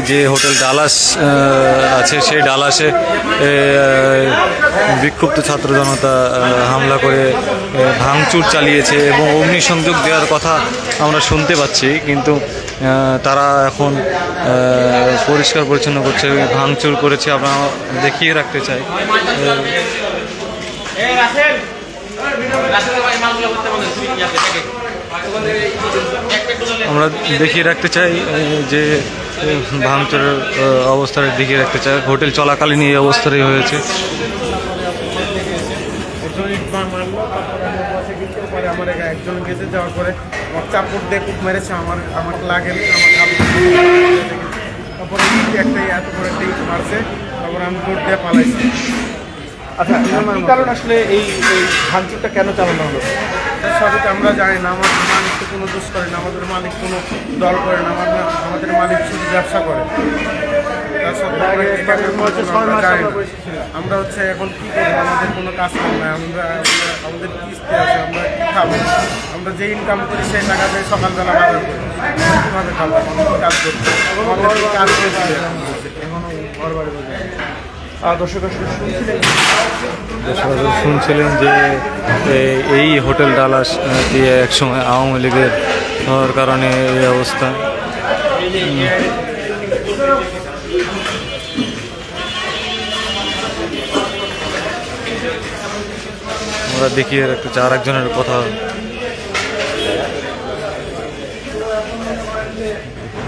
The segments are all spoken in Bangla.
যে হোটেল ডালাস আছে সেই ডালাসে বিক্ষুব্ধ ছাত্র জনতা হামলা করে ভাঙচুর চালিয়েছে এবং অগ্নিসংযোগ দেওয়ার কথা আমরা শুনতে পাচ্ছি, কিন্তু তারা এখন পরিষ্কার পরিচ্ছন্ন করছে, ভাঙচুর করেছে। আমরা দেখিয়ে রাখতে চাই, আমরা দেখিয়ে রাখতে চাই যে ভাঙচুরের অবস্থাটা দেখিয়ে রাখতে চাই। হোটেল চলাকালীন এই অবস্থায় হয়েছে। আমার একজন গেছে যাওয়ার পরে আমার চাপড় দিয়ে খুব মেরেছে, আমার লাগে তারপরে একটা এত করে টিক মারছে, তারপরে আমি দৌড় দিয়ে পালাইছি। আচ্ছা, কারণ আসলে এই ভাঙচুরটা কেন চালানো হলো সবই আমরা জানি না। আমাদের মালিক তো কোনো দোষ করে না, আমাদের মালিক কোনো দল করে না, আমাদের মালিক শুধু ব্যবসা করে। আমরা হচ্ছে এখন কী করবো, আমাদের কোনো কাজ কাম নাই, আমাদের কিস্তি আছে, আমরা কী খাবো? আমরা যে ইনকাম করি সেই টাকা দিয়ে সকালবেলা বাজার করি, কীভাবে খাবো? কাজ করতে কাজ করেছি এখনো ঘর বাড়ি বোঝা। দর্শক শুনছিলেন যে এই হোটেল ডালাস দিয়ে একসময় আওয়ামী লীগের হওয়ার কারণে এই অবস্থা। আমরা দেখিয়ে রাখতে চাই আর একজনের কথা।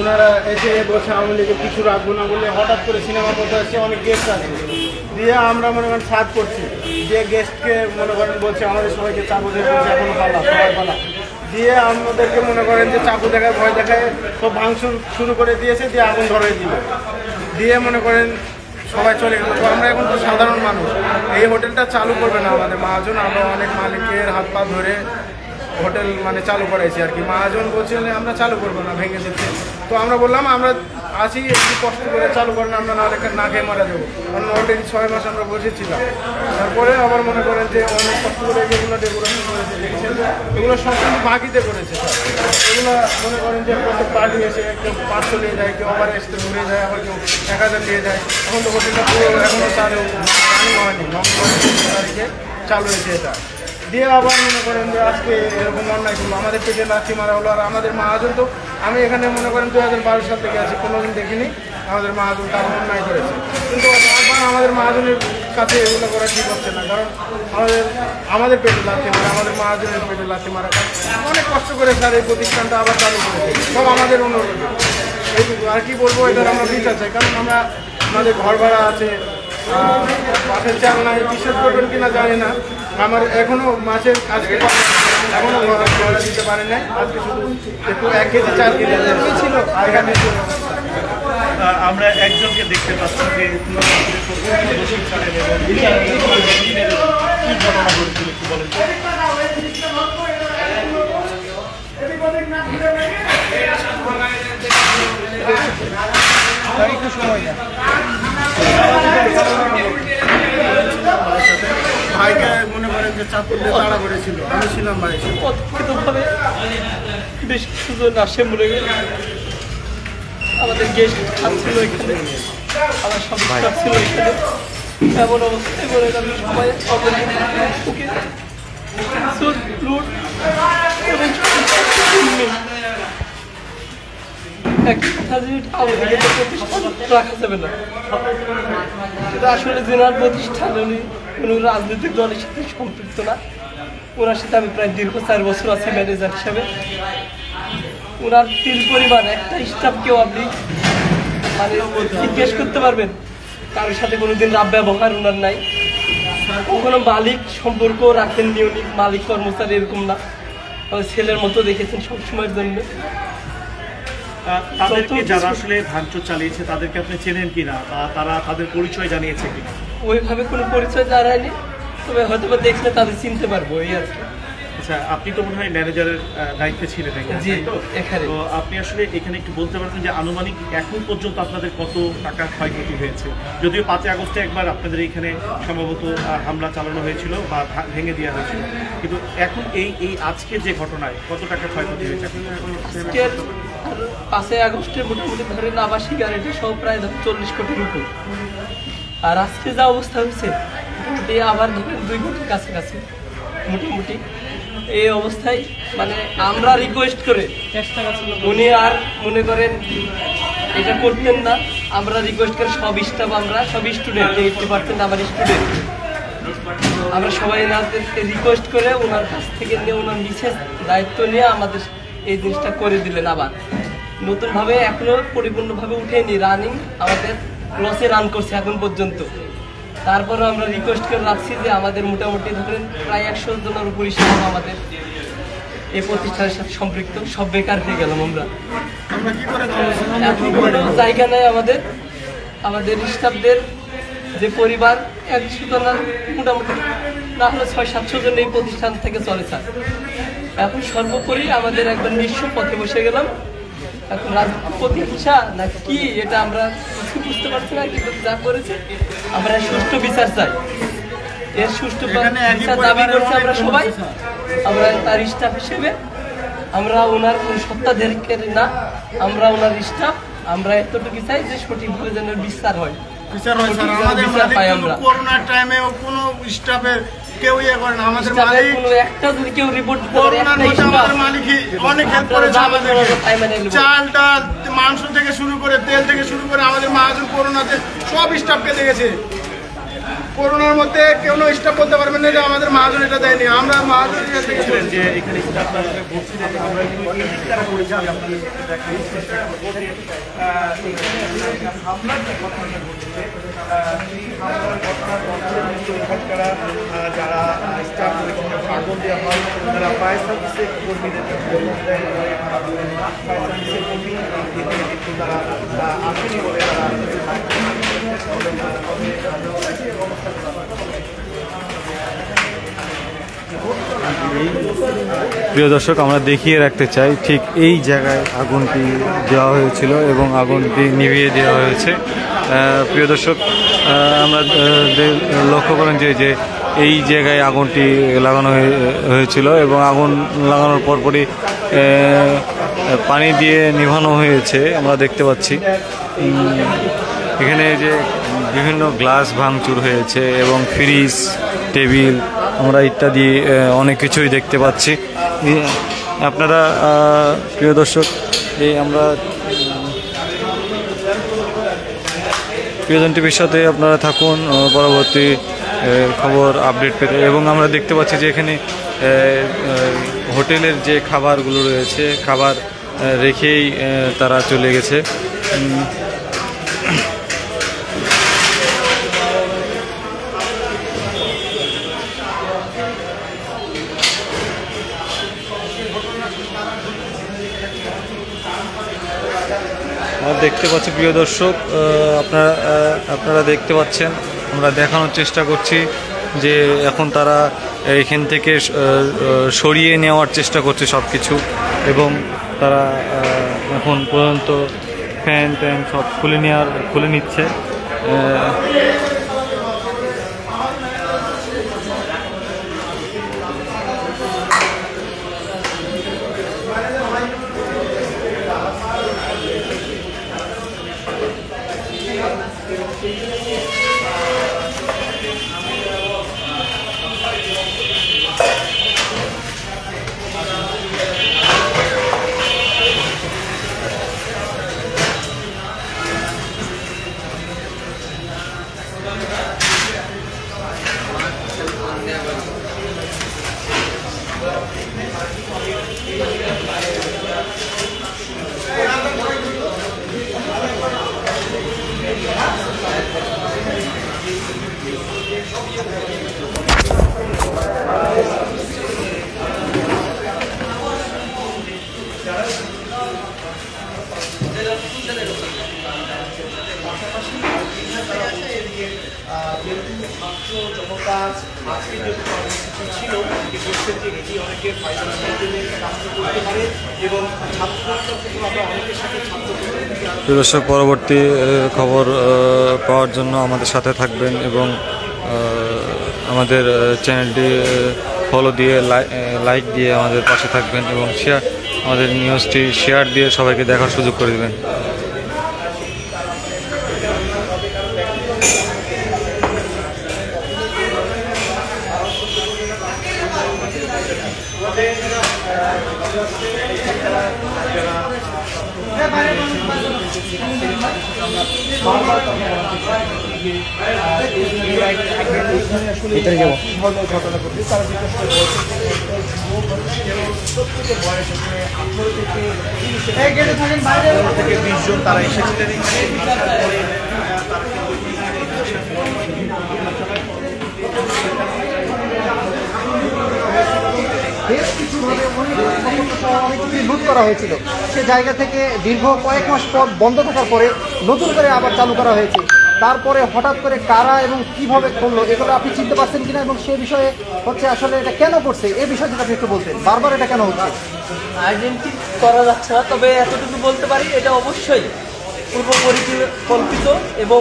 ওনারা এসে বসে আওয়ামী লীগের কিছু রাখবো না বলে হঠাৎ করে সিনেমা করতে আসছে, অনেক গেস্ট আছে দিয়ে আমরা মনে করেন সার্ভ করছি, দিয়ে গেস্টকে মনে করেন বলছে আমাদের সবাইকে চাকু দিয়ে বলছে এখন পালা সবাই পালা দিয়ে আমাদেরকে মনে করেন যে চাকু দেখায় ভয় দেখায় সব ভাঙচুর শুরু করে দিয়েছে, দিয়ে আগুন ধরে দিল, দিয়ে মনে করেন সবাই চলে গেল। তো আমরা এখন তো সাধারণ মানুষ, এই হোটেলটা চালু করবে না আমাদের মহাজন, আমরা অনেক মালিকের হাত পা ধরে হোটেল মানে চালু করাইছি আর কি। মহাজন বলছেন আমরা চালু করবো না, ভেঙে দিচ্ছে। তো আমরা বললাম আমরা আছি, একটু কষ্ট করে চালু করেন, আমরা না খেয়ে মারা যাবো, কারণ অলরেডি 6 মাস আমরা বসেছিলাম। তারপরে আবার মনে করেন যে অনেক কষ্ট করে যেগুলো ডেকোরেশন করেছে দেখছেন, এগুলো সম্পূর্ণ বাকিতে করেছে। এগুলো মনে করেন যে প্রত্যেক পার্টি এসে কেউ 500 নিয়ে যায়, কেউ আবার এসে ঘুরে যায়, আবার কেউ 1000 নিয়ে যায়। এখন তো হোটেলটা পুরো এখনও চালু হয়নি, নভেম্বর তারিখে চালু হয়েছে এটা দিয়ে। আবার মনে করেন যে আজকে এরকম অন্যায় করলো, আমাদের পেটে লাথি মারা হলো। আর আমাদের মহাজন তো আমি এখানে মনে করেন 2012 সাল থেকে আছি, কোনোদিন দেখিনি আমাদের মহাজন তার অন্যায় করেছে, কিন্তু আমাদের মহাজনের কাছে এগুলো করা ঠিক হচ্ছে না, কারণ আমাদের পেটে লাথি মারা, আমাদের মহাজনের পেটে লাথি মারা। অনেক কষ্ট করে স্যার এই প্রতিষ্ঠানটা আবার চালু করেছে, সব আমাদের অনুরোধ। এইটুকু আর কি বলবো, এটার আমরা বিচার চাই, কারণ আমাদের ঘর ভাড়া আছে, মাছের চাল নাই, বিশ্বাস করবেন কিনা জানি না, আমার এখনো মাছের আজকে এখনো ভাড়া দিতে পারে না। আজকে শুধু একটু 1 কেজি চাল কিনে ছিল এখানে। আমরা একজনকে দেখতে পাচ্ছি যে কি ঘটনা ঘটেছিল কি বলেন? একটু সময় না, ভাইকে মনে করেন যে চাপ করতে তাড়া করেছিল, আমি ছিলাম ভাই। অতর্কিতভাবে বেশ কিছুজন আসে মনে আমাদের গেস্ট খাচ্ছিল এখানে, আমার সব স্টাফ ছিল এখানে। এমন অবস্থায় মনে করেন সবাই লুট এবং রাখা যাবে না, আসলে জেনার প্রতিষ্ঠান উনি কোনো রাজনৈতিক দলের সাথে সম্পৃক্ত না। ওনার সাথে আমি প্রায় দীর্ঘ 4 বছর আছি ম্যানেজার হিসাবে। ওনার 3 পরিবার একটা স্টাফকেও আপনি মানে জিজ্ঞেস করতে পারবেন, কারোর সাথে কোনোদিন রাব ব্যবহার ওনার নাই, কখনো মালিক সম্পর্ক রাখেননি উনি, মালিক কর্মচারী এরকম না, ছেলের মতো দেখেছেন সবসময়ের জন্য। তাদেরকে যারা আসলে ভাঙচুর চালিয়েছে তাদেরকে আপনি চেনেন কিনা, বা তারা তাদের পরিচয় জানিয়েছে কিনা? ওইভাবে কোনো পরিচয় জানায়নি, তবে হয়তো বা দেখলে তাদের চিনতে পারবো এই আর কি। আচ্ছা, আপনি তো মনে হয় ম্যানেজারের দায়িত্বে ছিলেন এখানে, তো আপনি আসলে এখানে একটু বলতে পারবেন যে আনুমানিক এখন পর্যন্ত আপনাদের কত টাকা ক্ষয়ক্ষতি হয়েছে? যদিও 5 আগস্টে একবার আপনাদের এখানে সম্ভবত হামলা চালানো হয়েছিল বা ভেঙে দেওয়া হয়েছিল, কিন্তু এখন এই আজকে যে ঘটনায় কত টাকা ক্ষয়ক্ষতি হয়েছে? 5ই আগস্টে মোটামুটি ধরেন আবাসিক গ্যারেন্টি সহ প্রায় 40 কোটির উপর। আর আজকে যা অবস্থা হয়েছে মোটামুটি আবার ধরেন 2 কোটির কাছাকাছি মোটামুটি। এই অবস্থায় মানে আমরা রিকোয়েস্ট করে উনি আর মনে করেন এটা করতেন না। আমরা রিকোয়েস্ট করে সব স্টাফ, আমরা সব স্টুডেন্ট, 80% আমার স্টুডেন্ট, আমরা সবাই এনাদেরকে রিকোয়েস্ট করে ওনার কাছ থেকে নিয়ে ওনার বিশেষ দায়িত্ব নিয়ে আমাদের এই জিনিসটা করে দিলেন। আবার নতুনভাবে এখনো পরিপূর্ণভাবে উঠেনি, রানিং আমাদের লসে রান করছে এখন পর্যন্ত। তারপরে আমরা রিকোয়েস্ট করে রাখছি যে আমাদের মোটামুটি ধরেন প্রায় 100 জনের উপর স্টাফ আমাদের এই প্রতিষ্ঠানের সাথে সম্পৃক্ত, সব বেকার হয়ে গেলাম আমরা। এখন কোনো জায়গা নেই আমাদের স্টাফদের যে পরিবার 100 জনের মোটামুটি না হলে 600-700 জন এই প্রতিষ্ঠান থেকে চলে স্যার। এখন সর্বোপরি আমাদের একবার নিঃস্ব পথে বসে গেলাম। এখন রাজনীতির প্রতিহিংসা না কি এটা আমরা কিছু বুঝতে পারছি না, কিন্তু যা করেছে আমরা সুষ্ঠু বিচার চাই। এর সুষ্ঠু বিচার দাবি করছি আমরা সবাই। আমরা তার স্টাফ হিসেবে আমরা ওনার কোন সত্তাধিকারী না, আমরা ওনার স্টাফ। আমরা এতটুকু চাই যে সঠিকভাবে যেন বিচার হয়। করোনার টাইমে কোনো স্টাফের কেউ ইয়ে করে না। আমাদের মালিক একটা যদি কেউ রিপোর্ট করোনার মধ্যে আমাদের মালিক অনেক হেল্প করেছে আমাদেরকে। চাল ডাল মাংস থেকে শুরু করে তেল থেকে শুরু করে আমাদের মহাজন করোনাতে সব স্টাফকে দেখেছে। করোনার মধ্যে কেউ স্টাফ বলতে পারবেন না যে আমাদের মহাজন এটা দেয়নি। আমরা মহাজন যে এখানে আমরা একটু ইঙ্গিতটা করেছি আপনাদের দেখাই চেষ্টা করব যে হামলার যে ঘটনাটা ঘটছে, সেই হামলার ঘটনার মধ্যে কিন্তু এখানকার যারা স্টাফ আগুন দেওয়া হয় তারা ফায়ার সার্ভিসের কর্মীদের ফায়ার সার্ভিসের কর্মী কিন্তু তারা আসেনি বলে তারা প্রিয় দর্শক, আমরা দেখিয়ে রাখতে চাই ঠিক এই জায়গায় আগুনটি দেওয়া হয়েছিল এবং আগুনটি নিভিয়ে দেওয়া হয়েছে। প্রিয় দর্শক, আমরা লক্ষ্য করেন যে এই জায়গায় আগুনটি লাগানো হয়েছিল এবং আগুন লাগানোর পরপরই পানি দিয়ে নিভানো হয়েছে আমরা দেখতে পাচ্ছি। এখানে যে বিভিন্ন গ্লাস ভাঙচুর হয়েছে এবং ফ্রিজ, টেবিল আমরা ইত্যাদি অনেক কিছুই দেখতে পাচ্ছি। আপনারা প্রিয় দর্শক, এই আমরা প্রিয়জন টিভির সাথে আপনারা থাকুন পরবর্তী খবর আপডেট পেতে। এবং আমরা দেখতে পাচ্ছি যে এখানে হোটেলের যে খাবারগুলো রয়েছে, খাবার রেখেই তারা চলে গেছে। দেখতে পাচ্ছি প্রিয় দর্শক, আপনারা দেখতে পাচ্ছেন, আমরা দেখানোর চেষ্টা করছি যে এখন তারা এখান থেকে সরিয়ে নেওয়ার চেষ্টা করছে সব কিছু, এবং তারা এখন পর্যন্ত ফ্যান ট্যান সব খুলে নিচ্ছে। দর্শক, পরবর্তী খবর পাওয়ার জন্য আমাদের সাথে থাকবেন এবং আমাদের চ্যানেলটি ফলো দিয়ে লাইক দিয়ে আমাদের পাশে থাকবেন এবং শেয়ার আমাদের নিউজটি শেয়ার দিয়ে সবাইকে দেখার সুযোগ করে দেবেন। থেকে 20 জন তারা এসেছিলেন এখানে আসার পরে তারা বেশ কিছুভাবে অনেক কিছু লুট করা হয়েছিল, সে জায়গা থেকে দীর্ঘ কয়েক মাস পর বন্ধ থাকার পরে নতুন করে আবার চালু করা হয়েছে। তারপরে হঠাৎ করে কারা এবং কিভাবে করলো এগুলো আপনি চিনতে পারছেন কিনা, এবং সে বিষয়ে হচ্ছে আসলে এটা কেন করছে এই বিষয়ে যদি আপনি একটু বলতেন, বারবার এটা কেন হচ্ছে? আইডেন্টি করা যাচ্ছে না, তবে এতটুকু বলতে পারি এটা অবশ্যই পূর্ব পরিকল্পিত এবং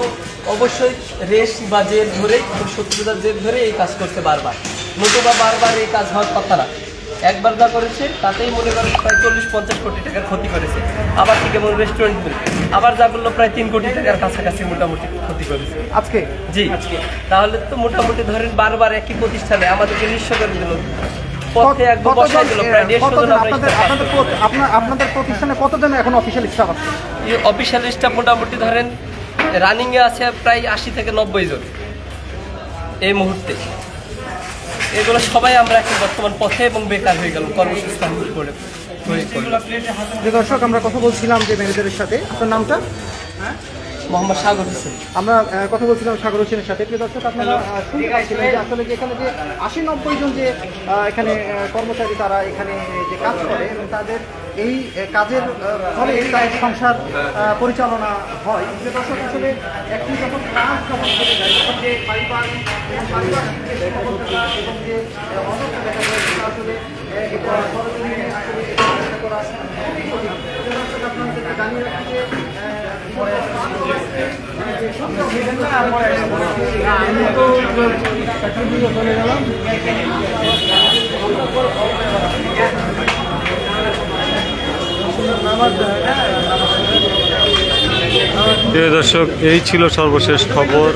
অবশ্যই রেস বা জেদ ধরে, শত্রুতার জেদ ধরে এই কাজ করছে বারবার, নতুবা বারবার এই কাজ হওয়ার কথা না। একবার যা করেছে তাতেই মনে করেন প্রায় 40-50 কোটি টাকার ক্ষতি করেছে। আবার ঠিক এমন রেস্টুরেন্ট আবার যা করলো প্রায় 3 কোটি টাকার কাছাকাছি মোটামুটি ক্ষতি করেছে আজকে। জি, তাহলে তো মোটামুটি ধরেন বারবার একই প্রতিষ্ঠানে আমাদেরকে নিঃস্ব করে দিল, পথে একবার বসাই দিল। প্রায় 150 জন আপনাদের প্রতিষ্ঠানে কতজন এখন অফিসিয়াল স্টাফ আছে? অফিসিয়াল স্টাফ মোটামুটি ধরেন রানিংয়ে আছে প্রায় 80 থেকে 90 জন এই মুহূর্তে। এগুলো সবাই আমরা এখন বর্তমান পথে এবং বেকার হয়ে গেল, কর্মসংস্থান করে। যে দর্শক, আমরা কথা বলছিলাম যে ম্যানেজারের সাথে, আপনার নামটা? মোহাম্মদ সাগর হোসেন। আমরা কথা বলছিলাম সাগর হোসেনের সাথে। প্রিয় দর্শক, আপনারা শুনতে পাচ্ছিলেন যে আসলে যে এখানে যে 80-90 জন যে এখানে কর্মচারী তারা এখানে যে কাজ করে এবং তাদের এই কাজের ফলে তাদের সংসার পরিচালনা হয়। যে দর্শক, আসলে একটি যখন কাজ যখন চলে যায়, তখন যে পারিবারিক যে সহযোগিতা এবং যে অনর্থ দেখা যায়, সেটা আসলে এটা সরজমিনে আসলে এটা করা খুবই কঠিন। যে দর্শক, আপনাদেরকে জানিয়ে রাখি যে প্রিয় দর্শক, এই ছিল সর্বশেষ খবর।